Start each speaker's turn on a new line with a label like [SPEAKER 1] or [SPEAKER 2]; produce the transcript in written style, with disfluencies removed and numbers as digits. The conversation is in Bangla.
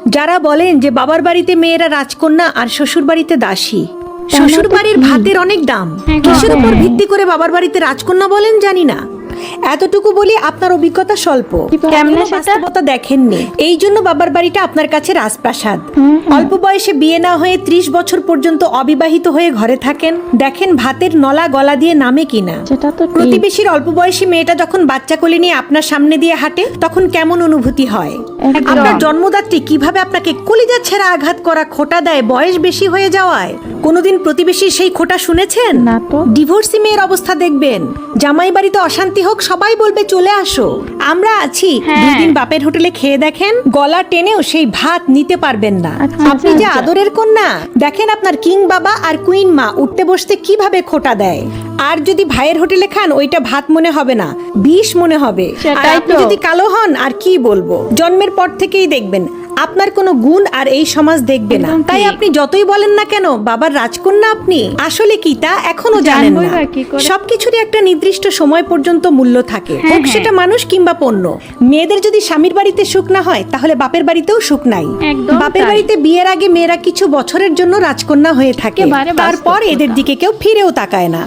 [SPEAKER 1] যারা বলেন যে বাবার বাড়িতে মেয়েরা রাজকন্যা আর শ্বশুর বাড়িতে দাসী, শ্বশুর বাড়ির ভাতের অনেক দাম, কিসের উপর ভিত্তি করে বাবার বাড়িতে রাজকন্যা বলেন জানি না। এতটুকু বলি আপনার অভিজ্ঞতা স্বল্প, কেমন বাস্তবতা দেখেননি, এই জন্য বাবার বাড়িটা আপনার কাছে রাজপ্রাসাদ। অল্প বয়সে বিয়ে না হয়ে 30 বছর পর্যন্ত অবিবাহিত হয়ে ঘরে থাকেন, দেখেন ভাতের নলা গলা দিয়ে নামে কিনা। প্রতিবেশীর অল্প বয়সী মেয়েটা যখন বাচ্চা কোলে নিয়ে আপনার সামনে দিয়ে হাঁটে তখন কেমন অনুভূতি হয়। আপনার জন্মদাত্রী কিভাবে আপনাকে কলিজা ছেঁড়া আঘাত করা খোঁটা দেয় বয়স বেশি হয়ে যাওয়ায়। কোনোদিন প্রতিবেশীর সেই খোঁটা শুনেছেন? ডিভোর্সি মেয়ের অবস্থা দেখবেন, জামাই বাড়িতে অশান্তি হোক সবাই বলবে চলে আসো, আমরা আছি। 2 দিন বাপের হোটেলে খেয়ে দেখেন, গলা টেনেও সেই ভাত নিতে পারবেন না। আপনি যে আদরের কন্যা, দেখেন আপনার কিং বাবা আর কুইন মা উঠতে বসতে কিভাবে খোঁটা দেয়। আর যদি ভাইয়ের হোটেলে খান ওইটা ভাত মনে হবে না, বিষ মনে হবে। আর আপনি যদি কালো হন আর কি বলবো, জন্মের পর থেকেই দেখবেন আপনার কোনো গুণ আর এই সমাজ দেখবে না। তাই আপনি যতই বলেন না কেন বাবার রাজকন্যা আপনি, আসলে কি তা এখনো জানেন না। সবকিছুরই একটা নির্দিষ্ট সময় পর্যন্ত মূল্য থাকে, হোক সেটা মানুষ কিংবা পণ্য। মেয়েদের যদি স্বামীর বাড়িতে সুখ না হয় তাহলে বাপের বাড়িতেও সুখ নাই। বাপের বাড়িতে বিয়ের আগে মেয়েরা কিছু বছরের জন্য রাজকন্যা হয়ে থাকে, তারপর এদের দিকে কেউ ফিরেও তাকায় না।